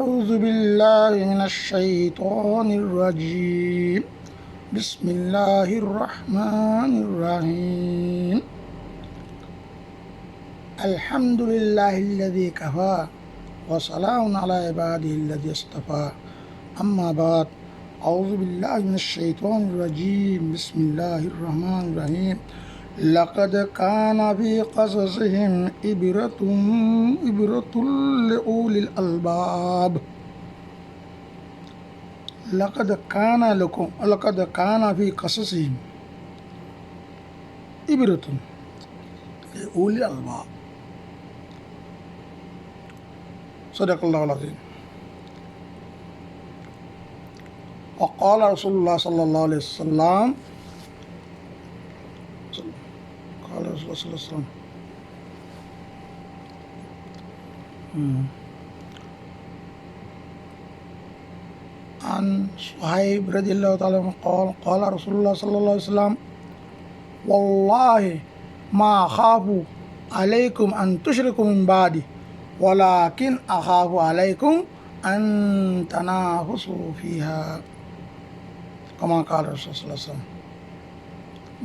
أعوذ بالله من الشيطان الرجيم بسم الله الرحمن الرحيم الحمد لله الذي كفى وسلام على عباده الذي اصطفى أما بعد أعوذ بالله من الشيطان الرجيم بسم الله الرحمن الرحيم لقد كان في قصصهم عبرة لأولي الألباب لقد كان في قصصهم عبرة لأولي الألباب صدق الله العظيم. وقال رسول الله صلى الله عليه وسلم قال رسول الله صلى الله عليه وسلم عن صهيب رضي الله تعالى عنه قال قال رسول الله صلى الله عليه وسلم والله ما أخاف عليكم أن تشركوا من بعدي ولكن أخاف عليكم أن تنافسوا فيها كما قال رسول الله صلى الله عليه وسلم.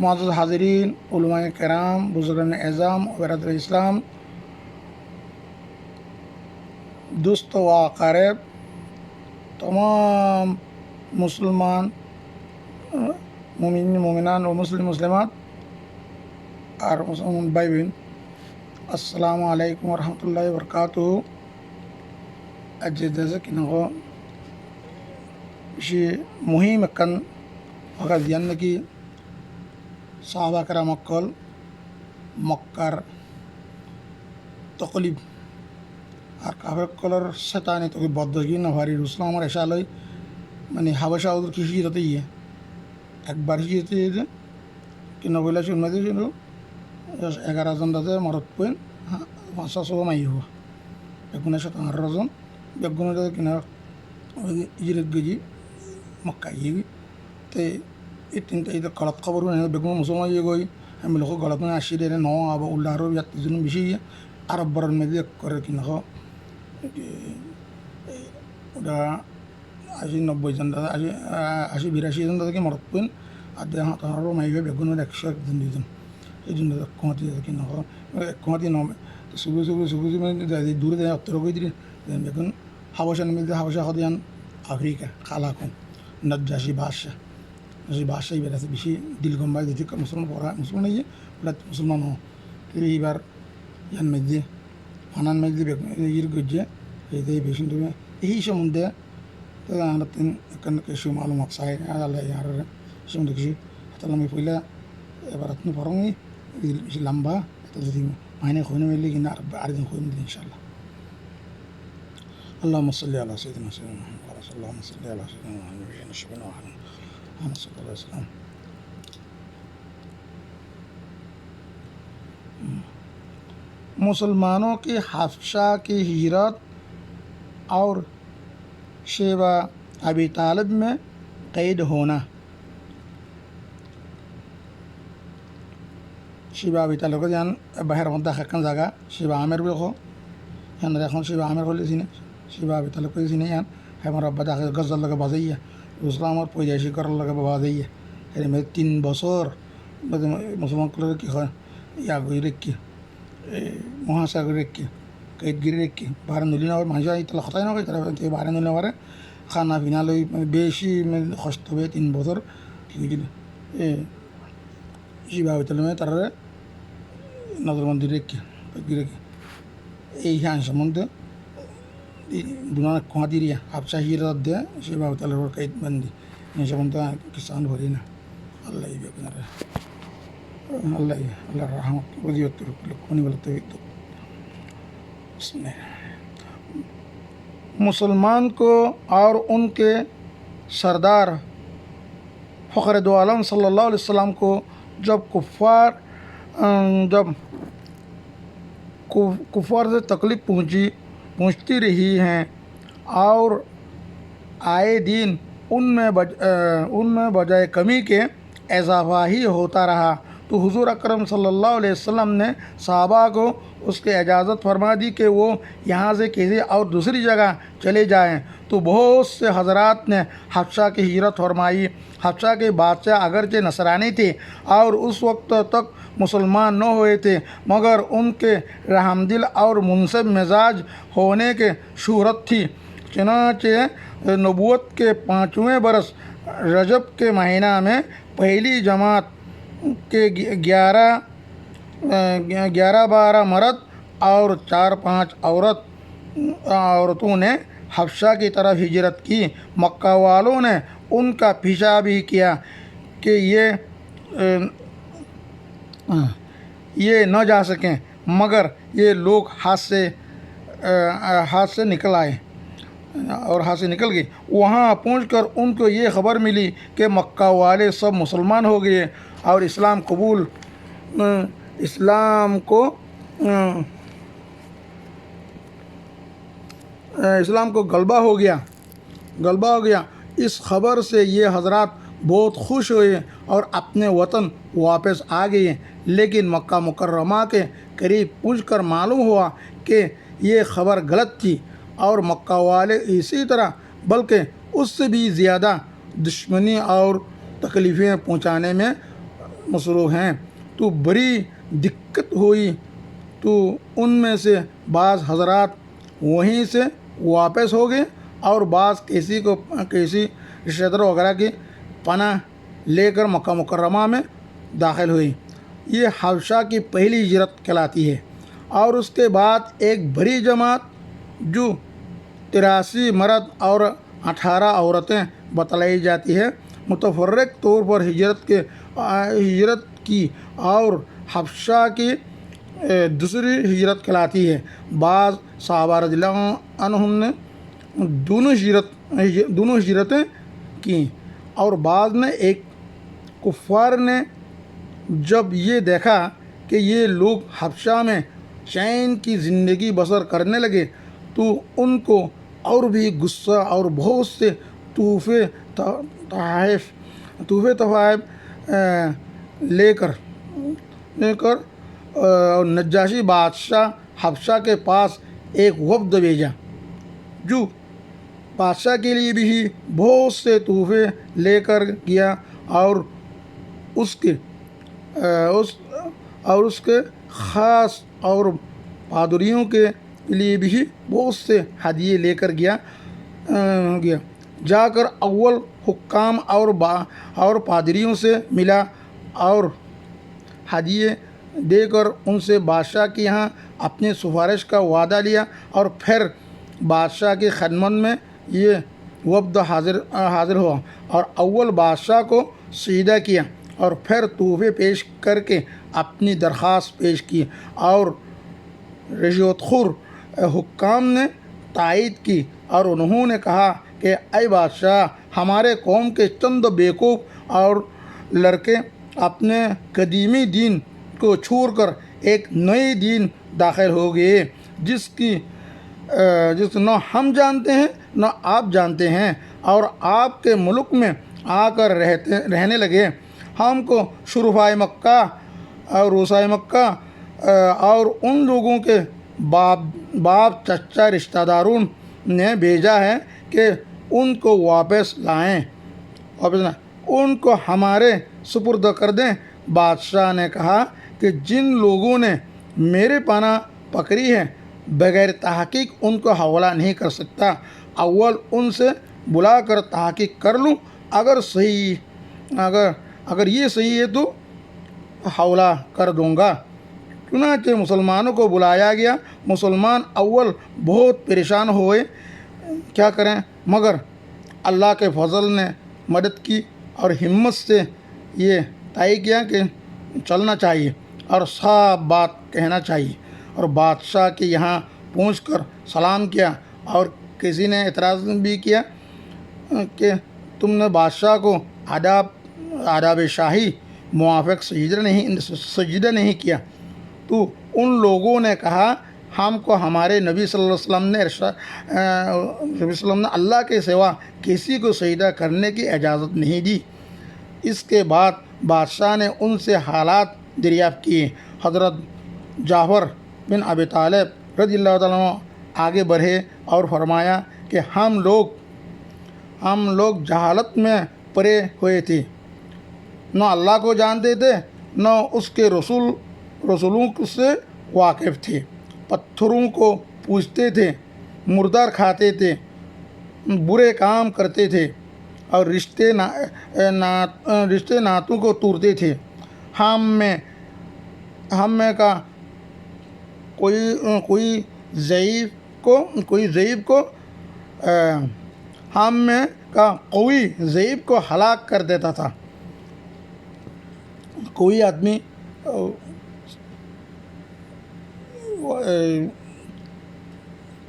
معزز حاضرین، علماء کرام، بزرگان اعظام و برادر اسلام، دوست و اقارب، تمام مسلمان مومنان و مسلمات اور مسلمان بھائی بہن، السلام علیکم ورحمۃ اللہ وبرکاتہ. اجازه kinako شی مهم کن وقت یعنی صحابہ کرام اکل মক্কার তকলিব আর কাফের কলর শয়তানি তকি বদ্ধগি নভারি রুসলাম আমার এশালই মানে হাবশা ওদের কি হিজরতে ইয়ে একবার হিজরতে ইয়ে কি নবইলা শুনে দিয়েছিল 11 জন দাদা মরত পইন 500 মাই হওয়া বেগুনের 17 জন বেগুনের দাদা কিনা হিজরত গেজি মক্কা ইয়ে তে এই তিনটা ঈদ গলত খবর বেগুন মুসলমান ইয়ে গই আমি লোক গলত মানে আসি রে ন আবার উল্লা আরো জন বেশি আরব বরণ মেদি করে কিনা ওটা 80-90 জন দাদা 80-82 জন দাদাকে মরত পইন আর তাহারও মাইবে বেগুনের 101 জন 2 জন এই জন্য কমাতি কিনা কমাতি ন সুবু মানে দূরে যায় অত্তর গই দিলে বেগুন হাবশান মিলতে হাবশা হদিয়ান আফ্রিকা খালাকুন নজ্জাসি বাদশাহী বেড়াচ্ছে বেশি দিলগম্বাই দিতে মুসলমান পড়া মুসলমান ইয়ে ওরা মুসলমান এইবার ইয়ান মেজে ফানান মেজে ইর গজ্জে এই বেশি তুমি এই সম্বন্ধে আমরা তিন কিছু মালুমাত চাই আল্লাহ আর সম্বন্ধে কিছু হাতাল আমি পইলা এবার আপনি পড়ি বেশি লম্বা এটা যদি মাইনে হইনে মিললে কিনা আরেকদিন হইন দিন ইনশাআল্লাহ. اللهم صل على سيدنا محمد اللهم صل على سيدنا محمد مسلمانوں کی حفصہ کی ہجرت اور شیبہ ابی طالب میں قید ہونا. শিবা আবি তালুক যেন বাহির মধ্যে এখন জায়গা শিবা আমের বলখো এখন এখন শিবা আমের হলে চিনে শিবা আবি তালুক চিনে ইয়ান হেমর আব্বা দেখা গজল লগে বাজাইয়া ইসলামর পৈজাইশি করার লগে বাজাইয়া এর মধ্যে 3 বছর মুসলমান কি হয় ইয়া গই রেখি মহাসাগর রেখি কয়েদগিরি রেখি বাহারে নলি নেওয়ার মানুষ তাহলে কথাই নয় তারা বাহারে নলি নেওয়ারে খানা পিনা লই বেশি কষ্ট হবে 3 বছর কি শিবা আবি তালুক তারা নজরবন্দি রেখি কয়েদগিরি রেখি এই হ্যাঁ সম্বন্ধে দুনার কোয়াদিরিয়া হাফসা হিরাত দিয়ে শিবা আবি তালুক কয়েদ বন্দি এই সম্বন্ধে কিসান ভরি না আল্লাহ বেকুনারে اللہ رحمت وزیت ہونے والا توفیق. مسلمان کو اور ان کے سردار فخر دو عالم صلی اللہ علیہ وسلم کو جب کفار سے تکلیف پہنچتی رہی ہیں اور آئے دن ان میں بجائے کمی کے اضافہ ہی ہوتا رہا تو حضور اکرم صلی اللہ علیہ وسلم نے صحابہ کو اس کی اجازت فرما دی کہ وہ یہاں سے کسی اور دوسری جگہ چلے جائیں، تو بہت سے حضرات نے حبشہ کی ہجرت فرمائی۔ حبشہ کے بادشاہ اگرچہ نصرانی تھے اور اس وقت تک مسلمان نہ ہوئے تھے، مگر ان کے رحم دل اور منصف مزاج ہونے کے شہرت تھی۔ چنانچہ نبوت کے 5ویں برس رجب کے مہینہ میں پہلی جماعت کے 12 مرد اور 4-5 عورتوں نے حبشہ کی طرف ہجرت کی۔ مکہ والوں نے ان کا پیچھا بھی کیا کہ یہ نہ جا سکیں، مگر یہ لوگ ہاتھ سے نکل آئے اور ہاتھ سے نکل گئے۔ وہاں پہنچ کر ان کو یہ خبر ملی کہ مکہ والے سب مسلمان ہو گئے اور اسلام کو غلبہ ہو گیا۔ اس خبر سے یہ حضرات بہت خوش ہوئے اور اپنے وطن واپس آ گئے، لیکن مکہ مکرمہ کے قریب پہنچ کر معلوم ہوا کہ یہ خبر غلط تھی اور مکہ والے اسی طرح بلکہ اس سے بھی زیادہ دشمنی اور تکلیفیں پہنچانے میں مصروف ہیں۔ تو بڑی دقت ہوئی، تو ان میں سے بعض حضرات وہیں سے واپس ہو گئے اور بعض کسی رشتہ دار وغیرہ کی پناہ لے کر مکہ مکرمہ میں داخل ہوئی۔ یہ حبشہ کی پہلی ہجرت کہلاتی ہے۔ اور اس کے بعد ایک بڑی جماعت جو 83 مرد اور 18 عورتیں بتلائی جاتی ہے، متفرق طور پر ہجرت کی اور حبشہ کی دوسری ہجرت کہلاتی ہے۔ بعض صحابہ رضی اللہ عنہم نے دونوں ہجرتیں کیں، اور بعض نے ایک کفار نے جب یہ دیکھا کہ یہ لوگ حبشہ میں چین کی زندگی بسر کرنے لگے تو ان کو اور بھی غصہ اور بہت سے تحائف لے کر نجاشی بادشاہ حبشہ کے پاس ایک وفد بھیجا، جو بادشاہ کے لیے بھی بہت سے تحفے لے کر گیا اور اس کے خاص اور پادریوں کے لیے بھی بہت سے ہدیے لے کر گیا۔ جا کر اول حکام اور پادریوں سے ملا اور ہدیے دے کر ان سے بادشاہ کے یہاں اپنی سفارش کا وعدہ لیا، اور پھر بادشاہ کی خدمت میں یہ وفد حاضر ہوا اور اول بادشاہ کو سجدہ کیا اور پھر تحفے پیش کر کے اپنی درخواست پیش کی، اور رشوت خور حکام نے تائید کی اور انہوں نے کہا کہ اے بادشاہ، ہمارے قوم کے چند بیوقوف اور لڑکے اپنے قدیمی دین کو چھوڑ کر ایک نئے دین داخل ہو گئے جس نہ ہم جانتے ہیں نہ آپ جانتے ہیں، اور آپ کے ملک میں آ کر رہنے لگے۔ ہم کو شرفائے مکہ اور روسائے مکہ اور ان لوگوں کے باپ چچا رشتہ داروں نے بھیجا ہے کہ ان کو واپس لائیں، ان کو ہمارے سپرد کر دیں۔ بادشاہ نے کہا کہ جن لوگوں نے میرے پناہ پکڑی ہے بغیر تحقیق ان کو حوالہ نہیں کر سکتا، اول ان سے بلا کر تحقیق کر لوں، اگر یہ صحیح ہے تو حوالہ کر دوں گا۔ چنانچہ مسلمانوں کو بلایا گیا۔ مسلمان اول بہت پریشان ہوئے، کیا کریں، مگر اللہ کے فضل نے مدد کی اور ہمت سے یہ طے کیا کہ چلنا چاہیے اور صاف بات کہنا چاہیے، اور بادشاہ کے یہاں پہنچ کر سلام کیا، اور کسی نے اعتراض بھی کیا کہ تم نے بادشاہ کو آداب شاہی موافق سجدہ نہیں کیا۔ تو ان لوگوں نے کہا ہم کو ہمارے نبی صلی اللہ علیہ وسلم نے اللہ کے سوا کسی کو سجدہ کرنے کی اجازت نہیں دی۔ اس کے بعد بادشاہ نے ان سے حالات دریافت کیے۔ حضرت جعفر بن ابی طالب رضی اللہ تعالیٰ عنہ آگے بڑھے اور فرمایا کہ ہم لوگ جہالت میں پڑے ہوئے تھے، نہ اللہ کو جانتے تھے نہ اس کے رسولوں سے واقف تھے، پتھروں کو پوجتے تھے، مردار کھاتے تھے، برے کام کرتے تھے اور رشتے ناتوں کو توڑتے تھے۔ ہم میں کا کوئی ضعیف کو ہم میں کا قوی ضعیف کو ہلاک کر دیتا تھا۔ کوئی آدمی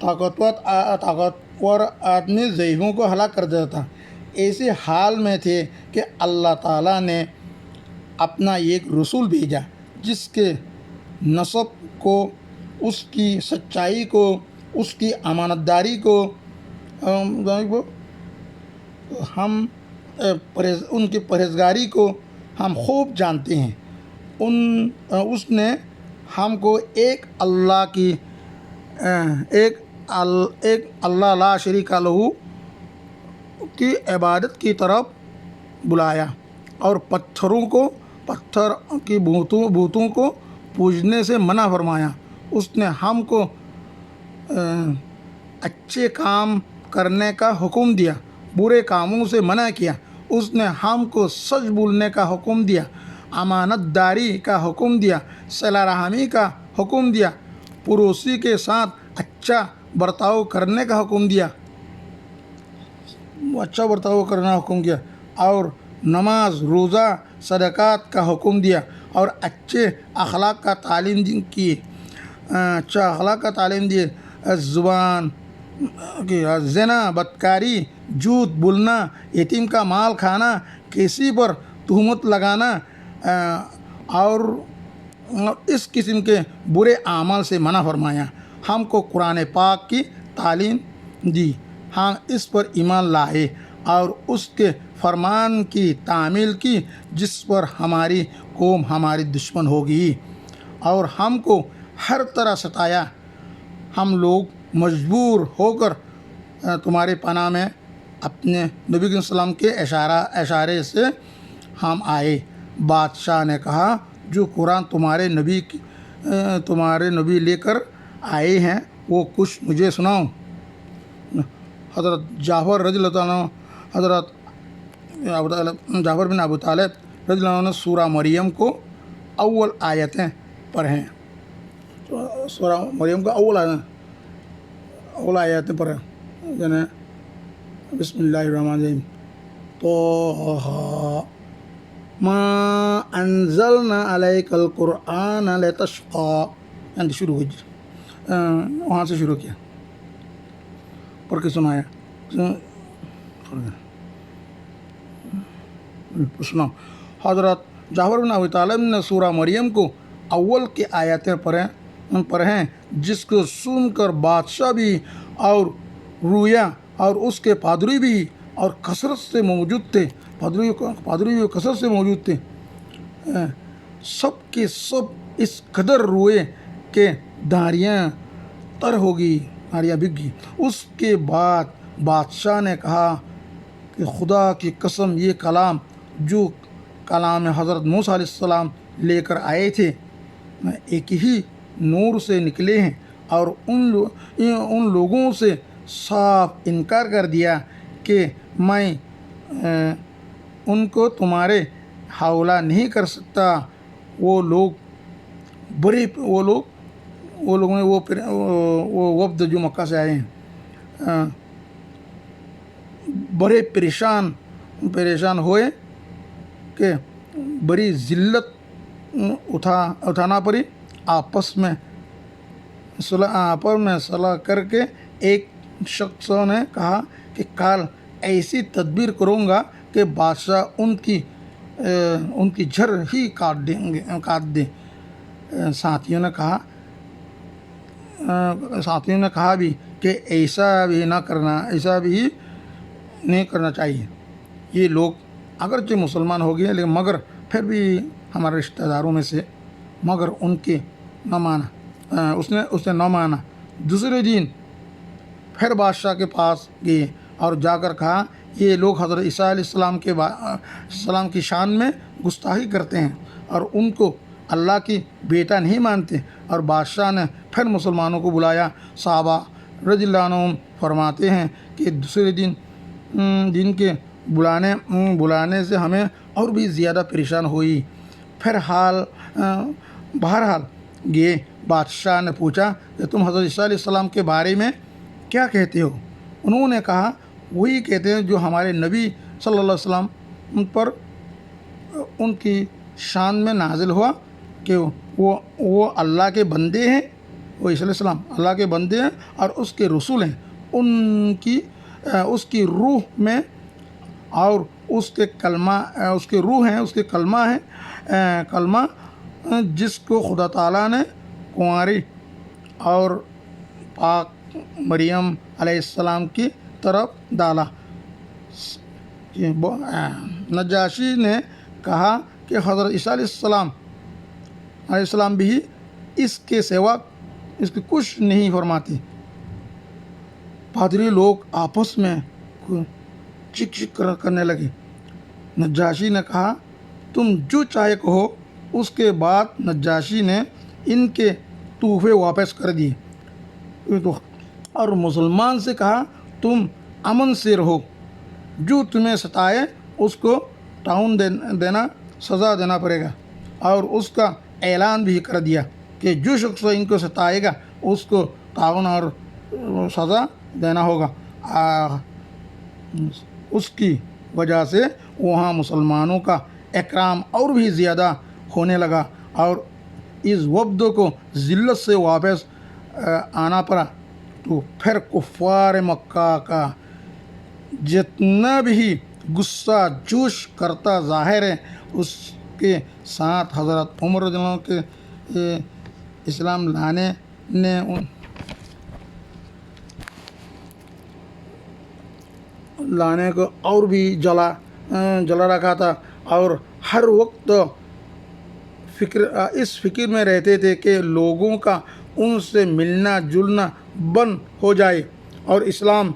طاقتور آدمی ضعیفوں کو ہلاک کر دیتا تھا۔ ایسے حال میں تھے کہ اللہ تعالیٰ نے اپنا ایک رسول بھیجا جس کے نسب کو، اس کی سچائی کو، اس کی امانت داری کو ان کی پرہیزگاری کو ہم خوب جانتے ہیں۔ اس نے ہم کو ایک اللہ لا شریک لہ کی عبادت کی طرف بلایا اور پتھر کی بتوں کو پوجنے سے منع فرمایا۔ اس نے ہم کو اچھے کام کرنے کا حکم دیا، برے کاموں سے منع کیا۔ اس نے ہم کو سچ بولنے کا حکم دیا، امانت داری کا حکم دیا، صلہ رحمی کا حکم دیا، پڑوسی کے ساتھ اچھا برتاؤ کرنے کا حکم دیا، اور نماز، روزہ، صدقات کا حکم دیا اور اچھے اخلاق کا تعلیم دیے۔ زبان زنا، بدکاری، جھوٹ بولنا، یتیم کا مال کھانا، کسی پر تہمت لگانا اور اس قسم کے برے اعمال سے منع فرمایا۔ ہم کو قرآن پاک کی تعلیم دی، ہم اس پر ایمان لائے اور اس کے فرمان کی تعمیل کی جس پر ہماری قوم ہماری دشمن ہوگی اور ہم کو ہر طرح ستایا۔ ہم لوگ مجبور ہو کر تمہارے پناہ میں اپنے نبی صلی اللہ علیہ وسلم کے اشارے سے ہم آئے۔ بادشاہ نے کہا جو قرآن تمہارے نبی لے کر آئے ہیں وہ کچھ مجھے سناؤ۔ حضرت جعفر رضی اللہ عنہ حضرت جعفر بن ابی طالب رضی اللہ عنہ نے سورہ مریم کو اول آیتیں پڑھیں۔ سورہ مریم کو اول آیتیں پڑھیں، یعنی بسم اللہ الرحمن الرحیم۔ طٰ ما انزلنا علیک القرآن لتشقی، یعنی شروع ہوئی، وہاں سے شروع کیا، پڑھ کے سنایا، سناؤ۔ حضرت جعفر بن ابی طالب نے سورہ مریم کو اول کی آیتیں پڑھیں جس کو سن کر بادشاہ بھی اور رویا اور اس کے پادری بھی اور کثرت سے موجود تھے، سب کے سب اس قدر روئے کہ دھاریاں بک گئی۔ اس کے بعد بادشاہ نے کہا کہ خدا کی قسم یہ کلام جو کلام حضرت موسیٰ علیہ السلام لے کر آئے تھے ایک ہی نور سے نکلے ہیں، اور ان لوگوں سے صاف انکار کر دیا کہ میں ان کو تمہارے حوالہ نہیں کر سکتا۔ وہ وفد جو مکہ سے آئے ہیں بڑے پریشان ہوئے کہ بڑی ذلت اٹھانا پڑی۔ آپس میں صلاح کر کے ایک شخص نے کہا کہ کل ایسی تدبیر کروں گا کہ بادشاہ ان کی جھر ہی کاٹ دے۔ ساتھیوں نے کہا بھی کہ ایسا بھی نہیں کرنا چاہیے۔ یہ لوگ اگرچہ مسلمان ہو گئے لیکن مگر پھر بھی ہمارے رشتہ داروں میں سے، مگر ان کے نہ مانا، اس نے نہ مانا۔ دوسرے دن پھر بادشاہ کے پاس گئے اور جا کر کہا، یہ لوگ حضرت عیسیٰ علیہ السلام کی شان میں گستاخی کرتے ہیں اور ان کو اللہ کی بیٹا نہیں مانتے۔ اور بادشاہ نے پھر مسلمانوں کو بلایا۔ صحابہ رضی اللہ عنہم فرماتے ہیں کہ دوسرے دن کے بلانے سے ہمیں اور بھی زیادہ پریشان ہوئی۔ پھر بہرحال یہ بادشاہ نے پوچھا کہ تم حضرت عیسیٰ علیہ السلام کے بارے میں کیا کہتے ہو؟ انہوں نے کہا، وہی کہتے ہیں جو ہمارے نبی صلی اللہ علیہ وسلم پر ان کی شان میں نازل ہوا کہ وہ اللہ کے بندے ہیں، وہ عیسیٰ علیہ السلام اللہ کے بندے ہیں اور اس کے رسول ہیں۔ اس کی روح میں اور اس کے روح ہیں، اس کے کلمہ جس کو خدا تعالیٰ نے کنواری اور پاک مریم علیہ السلام کی طرف ڈالا۔ نجاشی نے کہا کہ حضرت عیسیٰ علیہ السلام بھی اس کے سوا اس کے کچھ نہیں فرماتے۔ پادری لوگ آپس میں چک چک کرنے لگے۔ نجاشی نے کہا، تم جو چاہے کہو۔ اس کے بعد نجاشی نے ان کے تحفے واپس کر دیے اور مسلمان سے کہا، تم امن سے رہو، جو تمہیں ستائے اس کو تعاون سزا دینا پڑے گا۔ اور اس کا اعلان بھی کر دیا کہ جو شخص ان کو ستائے گا اس کو تعاون اور سزا دینا ہوگا۔ اس کی وجہ سے وہاں مسلمانوں کا اکرام اور بھی زیادہ ہونے لگا اور اس وفد کو ذلت سے واپس آنا پڑا۔ تو پھر کفار مکہ کا جتنا بھی غصہ جوش کرتا ظاہر ہے، اس کے ساتھ حضرت عمر رضی اللہ عنہ کے اسلام لانے کو اور بھی جلا رکھا تھا اور ہر وقت اس فکر میں رہتے تھے کہ لوگوں کا ان سے ملنا جلنا بند ہو جائے اور اسلام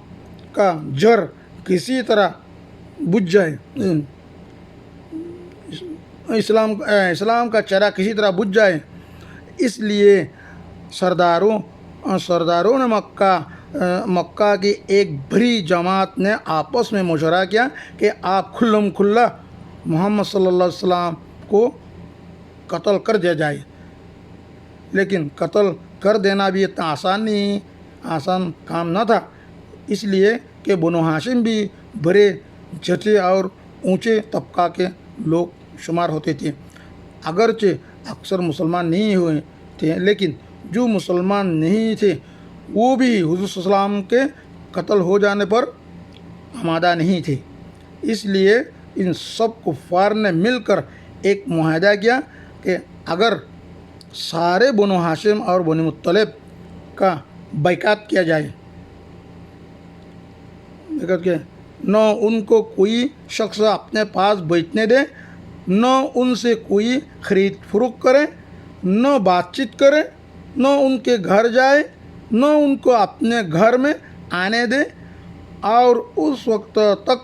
کا جھر کسی طرح بجھ جائے، اسلام کا چرا کسی طرح بجھ جائے۔ اس لیے سرداروں نے مکہ کی ایک بڑی جماعت نے آپس میں مشورہ کیا کہ آپ کھلم کھلا محمد صلی اللہ علیہ وسلم کو قتل کر دیا جائے۔ لیکن قتل کر دینا بھی اتنا آسان کام نہ تھا، اس لیے کہ بنو ہاشم بھی بڑے جٹے اور اونچے طبقہ کے لوگ شمار ہوتے تھے۔ اگرچہ اکثر مسلمان نہیں ہوئے تھے، لیکن جو مسلمان نہیں تھے وہ بھی حضور صلی اللہ علیہ وسلم کے قتل ہو جانے پر آمادہ نہیں تھے۔ اس لیے ان سب کفار نے مل کر ایک معاہدہ کیا کہ اگر سارے بنو ہاشم اور بنو مطلب کا بائیکاٹ کیا جائے، نہ ان کو کوئی شخص اپنے پاس بیٹھنے دے، نہ ان سے کوئی خرید فروخت کرے، نہ بات چیت کرے، نہ ان کے گھر جائے، نہ ان کو اپنے گھر میں آنے دے، اور اس وقت تک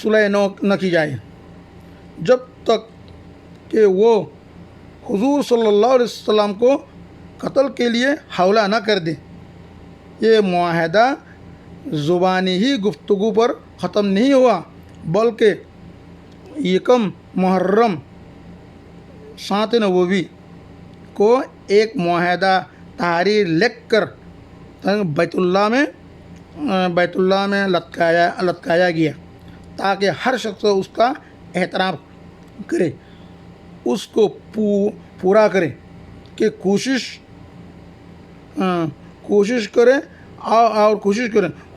صلح نہ کی جائے جب تک کہ وہ حضور صلی اللہ علیہ وسلم کو قتل کے لیے حوالہ نہ کر دے۔ یہ معاہدہ زبانی ہی گفتگو پر ختم نہیں ہوا، بلکہ یکم محرم سنت نبوی کو ایک معاہدہ تحریر لکھ کر بیت اللہ میں لٹکایا گیا تاکہ ہر شخص اس کا احترام کرے، اس کو پورا کرے کہ کوشش کرے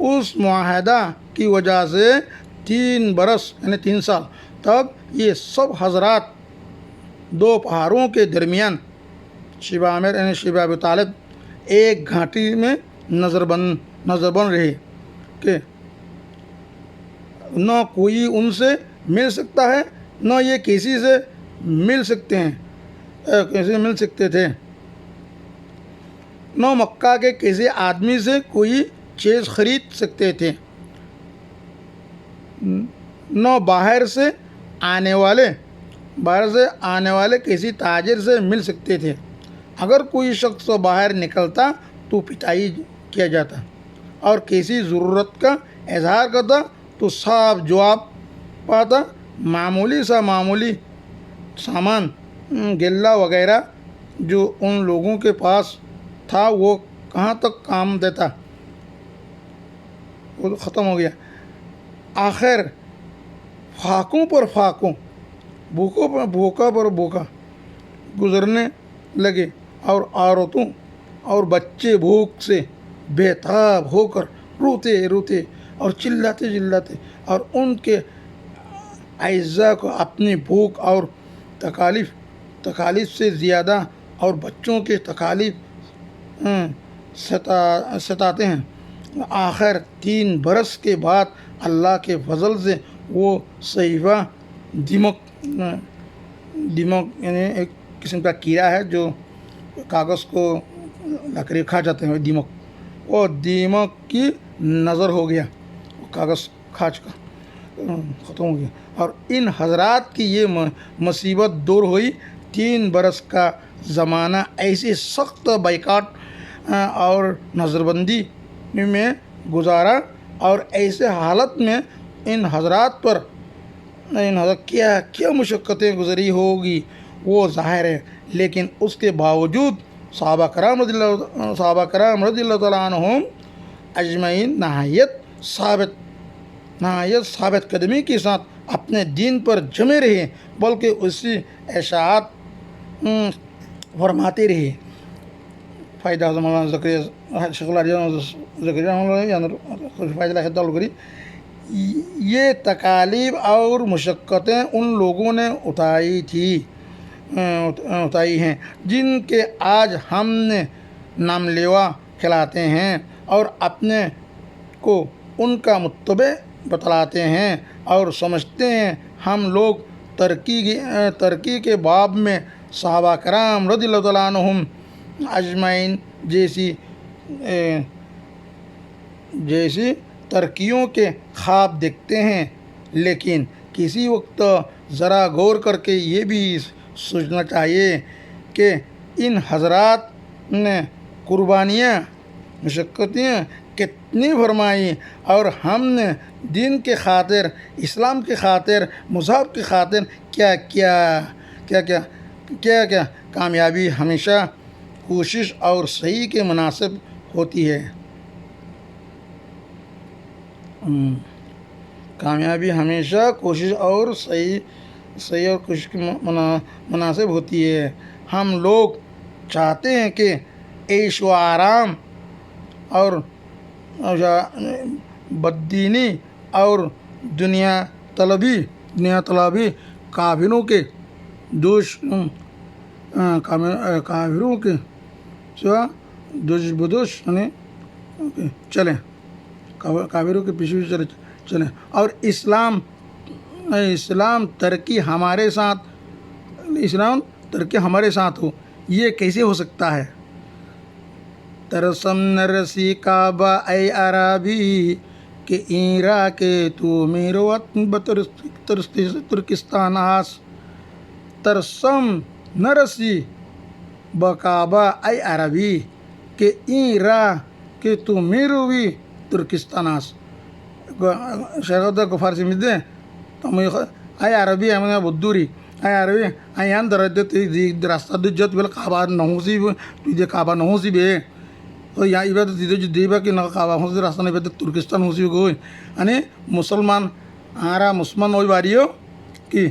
اس معاہدہ کی وجہ سے 3 برس یعنی 3 سال تک یہ سب حضرات دو پہاڑوں کے درمیان شیبہ عامر یعنی شیبہ ابی طالب ایک گھاٹی میں نظر بن رہے کہ نہ کوئی ان سے مل سکتا ہے نہ یہ کسی سے مل سکتے ہیں کیسے مل سکتے تھے، نہ مکہ کے کسی آدمی سے کوئی چیز خرید سکتے تھے، نہ باہر سے آنے والے کسی تاجر سے مل سکتے تھے۔ اگر کوئی شخص باہر نکلتا تو پٹائی کیا جاتا، اور کسی ضرورت کا اظہار کرتا تو صاف جواب پاتا۔ معمولی سامان غلہ وغیرہ جو ان لوگوں کے پاس تھا وہ کہاں تک کام دیتا، وہ ختم ہو گیا۔ آخر فاقوں پر فاقوں، بھوکا پر بھوکا گزرنے لگے، اور عورتوں اور بچے بھوک سے بےتاب ہو کر روتے اور چلاتے اور ان کے اعزاء کو اپنی بھوک اور تکالیف سے زیادہ اور بچوں کے تکالیف ستاتے ہیں۔ آخر 3 برس کے بعد اللہ کے فضل سے وہ صحیفہ دمک یعنی ایک قسم کا کیڑا ہے جو کاغذ کو لکڑی کھا جاتے ہیں، دیمک کی نظر ہو گیا، وہ کاغذ کھا چکا، ختم ہو گیا۔ اور ان حضرات کی یہ مصیبت دور ہوئی۔ 3 برس کا زمانہ ایسی سخت بائیکاٹ اور نظر بندی میں گزارا، اور ایسے حالت میں ان حضرات پر کیا مشقتیں گزری ہوگی وہ ظاہر ہے، لیکن اس کے باوجود صحابہ کرام رضی اللہ تعالیٰ عنہم اجمعین نہایت ثابت قدمی کے ساتھ اپنے دین پر جمے رہے، بلکہ اسی اشاعت فرماتے رہے۔ فائدہ مولانا زکریا شیخ زکریا یہ تکالیف اور مشقتیں ان لوگوں نے اٹھائی ہیں جن کے آج ہم نے نام لیوا کھلاتے ہیں، اور اپنے کو ان کا متبع بتلاتے ہیں، اور سمجھتے ہیں ہم لوگ ترقی کے باب میں صحابہ کرام رضی اللہ تعالیٰ عنہم اجمعین جیسی ترقیوں کے خواب دیکھتے ہیں، لیکن کسی وقت ذرا غور کر کے یہ بھی سوچنا چاہیے کہ ان حضرات نے قربانیاں مشقتیں کتنی فرمائی، اور ہم نے دین کے خاطر، اسلام کے خاطر، مذہب کی خاطر کیا کامیابی ہمیشہ کوشش اور صحیح کے مناسب ہوتی ہے۔ کامیابی ہمیشہ کوشش اور صحیح اور کوشش کی مناسب ہوتی ہے۔ ہم لوگ چاہتے ہیں کہ عیش و آرام اور بددینی اور دنیا طلبی کافروں کے دوش بدوش چلیں، کافروں کے پیچھے چلیں، اور اسلام ترقی ہمارے ساتھ ہو۔ یہ کیسے ہو سکتا ہے؟ ترسم نرسی کعبہ اے عربی کہ ایرا کے تو میرو ترکستان آس، ترسم نرسی بکعبہ اے عربی کہ ایرا کے تو میرو بھی ترکستان آس۔ شیخ فارسی میں دیں تو اے عربی ہمیں بدوری اے عربی ایان درجت راستہ دجت بل کعبہ نحوسی تجھے کعبہ نحوسی بے تو یا عبادت دیبا کہ نہ کعبہ ہوسی راستہ نہیں عبادت ترکستان ہوسی گوئی یعنی مسلمان ہوئی باریو کہ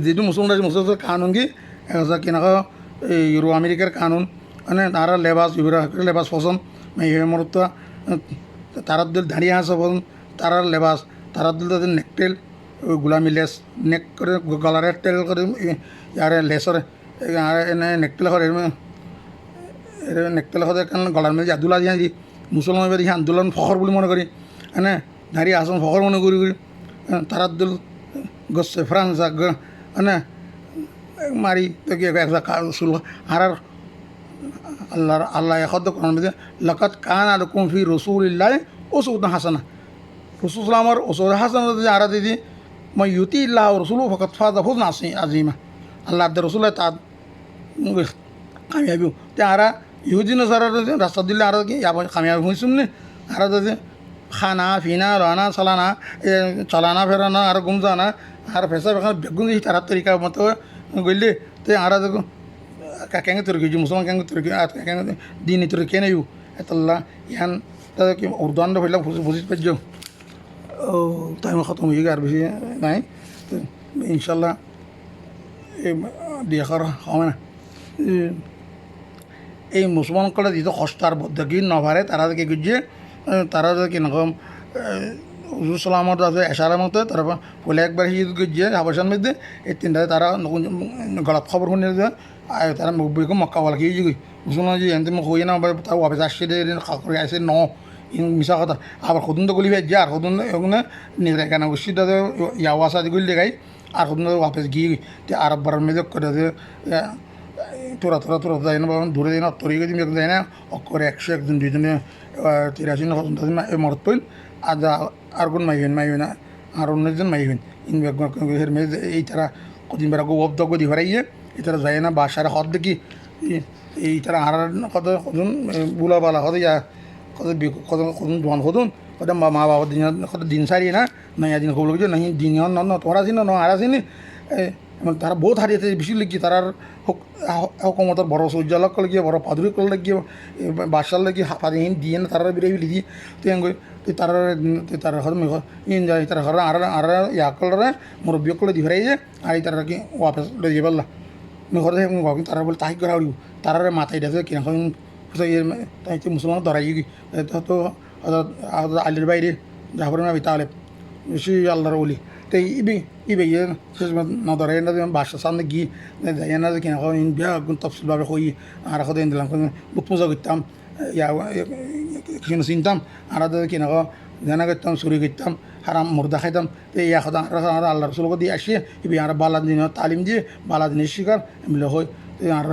دیدو مسلمان قانون کی ایسا کہ نہ یورو امریکر قانون تارا لباس پسند میں یہ مرتا تارا دل دھڑی ہاں سب تارا لباس تارا دل نیکٹیل غلامی لیس نیک کرے گلارے ٹیل کرے یار لیسر نیکٹیل গলার মধ্যে আদুলা দিয়া দি মুসলমান দেখি আন্দোলন ফখর বলে মনে করি হ্যাঁ ধারি আসন ফখর মনে করি তারাদুল gosse Franza ana mari to ge ga ka Rasul harar আল্লাহ এখদ কোরআন মধ্যে লাকাত কানা লাকুম ফি রাসূলিল্লাহি উসওয়াতুন হাসানাহ রাসূল সাল্লাল্লাহু আলাইহি ওয়াসাল্লাম হাসানাহ যে আরা দিদি মা ইউতি আল্লাহ ওয়া রাসূলুহু ফাকাত ফাযা ফাওজান আযীমা আল্লাহ আদ রাসূল তা কামিয়াবি তে আরা ইহুদি নসারা রাস্তা দিলে আরা কি কামিয়াবি হইছুম নে আরা যে খানা ফিনা রানা সালানা চালানা ফেরানা আর গুমজানা আর ফেসা বেগুন তারা তরিকা মতো গইলে তে আরা দেখো kakenge turki musulman kakenge turki at kakenge dini turki ne yu etalla yan ta ki urdan da phela busit pejjo time khatam hoye gar beshi nai to inshallah e diakhar hamana এই মুসলমান কলে দিত কষ্টার বদ্ধকি নভারে তারা কি গুজে তারা কি নকম হুজুর সালামত আছে এশারার মতো তারপর বলে একবার হিদ গুজে হাবশার মধ্যে এই তিনটায় তারা গলত খবর শুনে তারা বইকে মক্কা বলা কি মুসলমান যে এনতে মুখ হয়ে না তার ওয়াপেস আসছে করে আসে ন মিশা কথা আবার সদুন তো গলি ভাই আর সদুন ওখানে নিজের এখানে উচিত ইয়াওয়াসা গুলি দেখাই আর সদুন ওয়াপেস গিয়ে আর বারার মেজক করে তোরা যায় না ধরে যায় না তরি গেছি যায় না অক্ষরে 101 2 83 মরত পইল আর কোন মাইবেন আর অন্যজন মাইবেন ইন মেজ এই তারা কদিন বেড়া গোবদ গদি ভরাইয়ে এই তারা যায় না বাসার হদ দেখি এই তারা আর কত কজন বুলা বালা হতে যা কত জোয়ান হতুন কত মা বাবা দিন কত দিন সারিয়ে না নাই দিন খবর লাগছে নাই দিন ন তোরা আছি না আর আসিনি তারা বহুত হারিয়েছে বেশি লিখি তারার হকমতর বড় সূর্যালক লাগিয়ে বড় পাদুরি কল লাগিয়ে বাসার লাগিয়ে হাফাদিন দিয়ে না তারা বিরাই লিখি তুই তারা ইন যায় তারা ঘর আর ইয়া কলরে মুরব্বী কলে দি ফেরাই যে আর তারা কি ওয়াপেস লই যাবে আল্লাহ ঘরে তারা বলে তাই করা উড়িব তারার মাথায় দেখে কিরকম তাই মুসলমান ধরাই গি তো আলির বাইরে যাহার না তাহলে বেশি আল্লাহর বলি তো ইবে শেষ না ধরে না বাসার সামনে গিয়ে যাই না যে কিনা বিয়া তফসিলভাবে কই আর এখন দিলাম বুট পূজা করতাম কিছু চিনতাম আর কিনা জানা করতাম চুরি করতাম হারাম মুর্দা খাইতাম তো এই এখন আল্লাহ রসুলকে দিয়ে আসিয়ে ইবে আর বালা দিন তালিম দিয়ে বালা দিনের শিকার এমনি হয় আর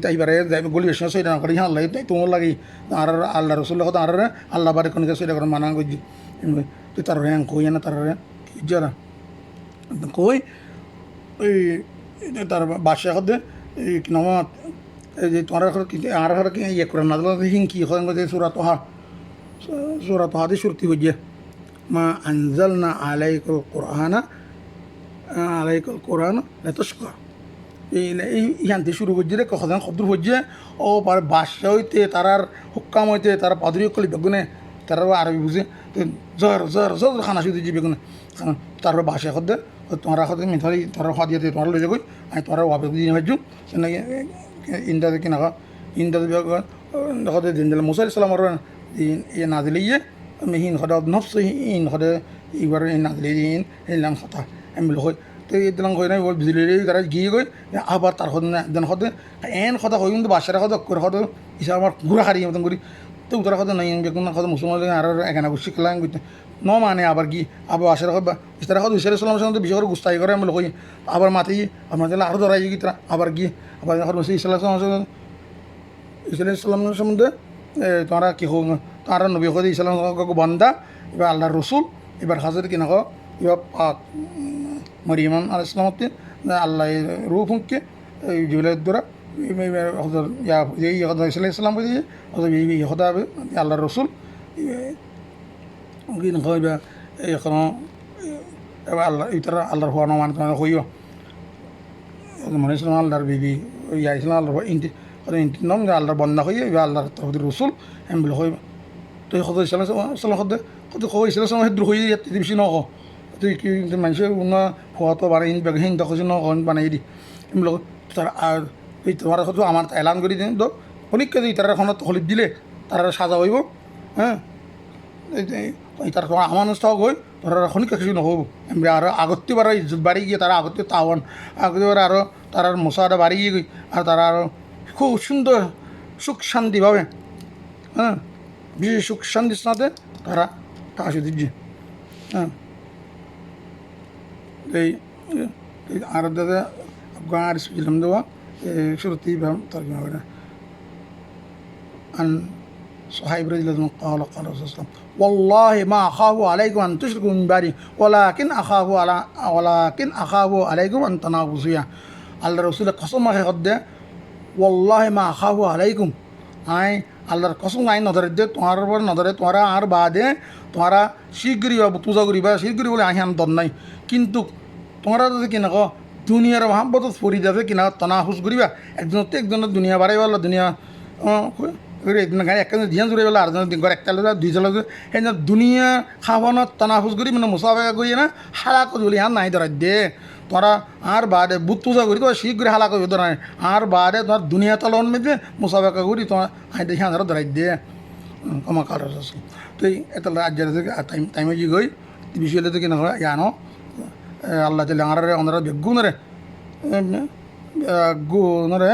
এইবারে গলি বেশি সৈরা করি হ্যাঁ আল্লাহ তোমার লাগি আর আল্লাহ রসুল্লাহ আর আল্লাহ বারে কোনো সৈরা করে মানা করছি তুই তার হ্যাঁ কই না তার যারা কই ওই তার বাসা হতে এই নাম এই যে তোমার আর ইয়ে করে না হিংকি হয় সুরাত হাদি সুরতি হয়ে মা আনজাল না আলাইকুল কোরআন তস্কা এই ইয়ান্তি শুরু করছে রে কখন খদ্র হচ্ছে ও বাসা হইতে তারার হুক্কাম হইতে তারা পাদুরি কলি বেগুনে তারা আরবি বুঝে জর খানা শুধু যে বেগুনে তারপর বাসা খদ্দে তোমার খদে মিঠালি তোমার খাওয়া দিয়ে তোমার লই যাবই আমি তোমার ওয়াপে দিয়ে ভাজু সেনা ইন্দাতে কিনা ইন্দাতে খদে দিন দিলে মুসা ইসলাম আর ইয়ে না দিলে ইয়ে আমি হিন খদে নফস ইন খদে এইবার না দিলে ইন হিলাম কথা আমি হয় তো এই দিলাম হয় না বিজুলি তারা গিয়ে গই আবার তার খদে একদিন খদে এন কথা হয় কিন্তু বাসার খদে করে খদে ইসা আমার ঘুরা হারিয়ে মতন করি তো উত্তরা কথা নাই বেগুন কথা মুসলমান আর এখানে শিখলাম ন মানে আবার কি আবার বাসার ইস্তারা কথা ইসলাম ইসলামের সঙ্গে বিশেষ করে গুস্তাই করে আমি লোক আবার মাতি আমার তাহলে আরও ধরাই গিয়ে তারা আবার কি আবার ইসলামের সম্বন্ধে তোমরা কি হোক তারা নবী হতে ইসলাম বন্দা এবার আল্লাহর রসুল এবার হাজার কি না এবার পাক মরিয়াম আল ইসলামতে আল্লাহ রূপ হুঁকে জুলের দ্বারা ইসলাম হতে হবে আল্লাহর রসুল এখন এবার আল্লাহ ইতারা আল্লাহর হওয়া মানে তোমার হইব মনে ইসলাম আল্লাহর বিবি ইয়া ইসলাম আল্লাহর ইন্টি নাম আল্লাহর বন্ধা হইয়া এবার আল্লাহর তহদির রসুল এমন হইব তো সদ ইসলাম ইসলাম সদে কত খবর ইসলাম হেদ্র হয়ে যাতে বেশি নক তুই কি মানুষের অন্য হওয়াতো বানাই হিন তখন বানাই দি এমন তারা আর এই তোমার হয়তো আমার এলান করে দিন তো অনেককে দিই তারা এখন হলিপ দিলে তারা সাজা হইব হ্যাঁ তার আমার অনুষ্ঠান হই তারা খনিকা কিছু নহব এমনি আরও আগতে বারো ইজ্জত বাড়ি গিয়ে তারা আগতে তাওয়ান আগতে বারে আরও তার মশাটা বাড়ি গিয়ে গই আর তারা আরও খুব সুন্দর সুখ শান্তিভাবে হ্যাঁ বিশেষ সুখ শান্তির সাথে তারা টাকা দিচ্ছে হ্যাঁ এই আর দাদা গাঁর সুজিলাম দেওয়া শুরুতেই তর্জমা করে عن صهيب رضي الله عنه قال قال رسول الله والله ما أخاف عليكم أن تشركوا من بعدي ولكن أخاف عليكم أن تنافسوا আল্লাহ রসুলের কসম মাখে হদ্দে ওয়াল্লাহি মা আখাফু আলাইকুম আই আল্লাহর কসম আই নজরে দে তোমার উপর নজরে তোমরা আর বাদে তোমরা শীঘ্রই পূজা করিবা শীঘ্রই বলে আহিয়ান দর নাই কিন্তু তোমরা যদি কিনা দুনিয়ার মহাব্বত ফরি যাবে কিনা তনাহুস করিবা একজনের তো একজনের দুনিয়া বাড়াই বললো দুনিয়া গাড়ি একটা ধ্যান জুড়ে পেলে আরেকজনের ঘর একটা দুই চালা সেই দুনিয়া খাওয়ানো তনাহুস করি মানে মুসাফাকা করি না হারা করি বলি হ্যাঁ নাই ধরাই দে তোরা আর বাদে বুত পূজা করি তোমার শীঘ্র হালা করি ধরা আর বাদে তোমার দুনিয়া তলন মেঝে মুসাফাকা করি তোমার আই দেখি আন্ধারা ধরাই দে কমা কাল তো এটা আজ্জার থেকে টাইমে যে গই বিষয়টা থেকে না জানো আল্লাহ তালা আমরা বেগুনরে গুনরে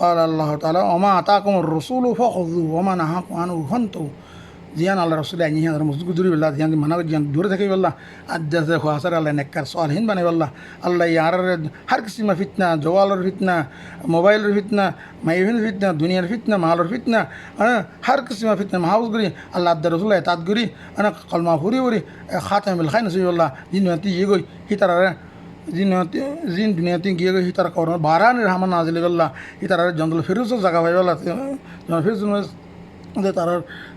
قال الله تعالى وما أتاكم الرسول فخذوه وما نهاكم عنه فانتهوا জিয়ান আল্লাহ রসুল আইনি আর মসজিদ দূরে বললা জিয়ান মানা জিয়ান দূরে থেকে বললা আদাসে খাসার আল্লাহ নেককার সালহীন বানাই বললা আল্লাহ ইয়ার হর কিসিমা ফিতনা জওয়ালের ফিতনা মোবাইলের ফিতনা মাইভিন ফিতনা দুনিয়ার ফিতনা মালের ফিতনা হর কিসিমা ফিতনা মাহাউস করি আল্লাহ আদা রসুল তাত করি কলমা ফুরি ফুরি খাতাম বিল খাই নসি বললা জিন ইয়ে গই হিতারা জিন দুনিয়াতে গিয়ে গই হিতারা কর বারানের হামান নাজিল বললা হিতারা জঙ্গল ফিরুজ জায়গা ভাই বললা ফিরুজ তার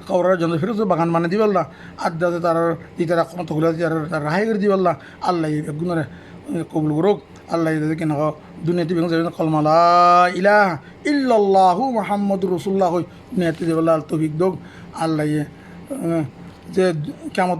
কবরের জন্য ফিরোজ বাগান মানে দিবল্লা আড্ডাতে তার ইতারা ক্ষমতা খুলে তার রাহাই করে দিবল্লা আল্লাহ বেগুনের কবুল করুক আল্লাহ কেন দুনিয়াতে বেগুন যাবে কলমালা ইলাহা ইল্লাল্লাহু মুহাম্মাদুর রাসূলুল্লাহ হই দুনিয়াতে দিবল্লা তৌফিক দোক আল্লাহ যে কিয়ামত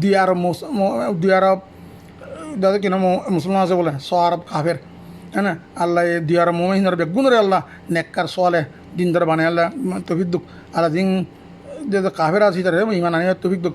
দিয়ার দাদা কেন মুসলমান আছে বলে সরব কাফের হ্যাঁ না আল্লাহ দিয়ার মোমিনর বেগুনের আল্লাহ নেককার সোয়ালে দিনদার বানায় আল্লাহ তৌফিক দুক আল্লাহ দিন যে কাফের আছে তার ইমান আনে তৌফিক দুক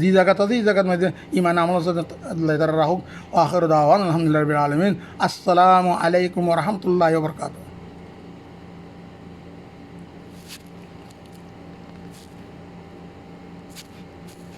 যে জায়গাতে আছে এই জায়গার মধ্যে ইমান আমল আল্লাহ তারা রাহুক আখির দাওয়ান আলহামদুলিল্লাহি রাব্বিল আলামিন আসসালামু আলাইকুম ওয়া রাহমাতুল্লাহি ওয়া বারাকাতুহু।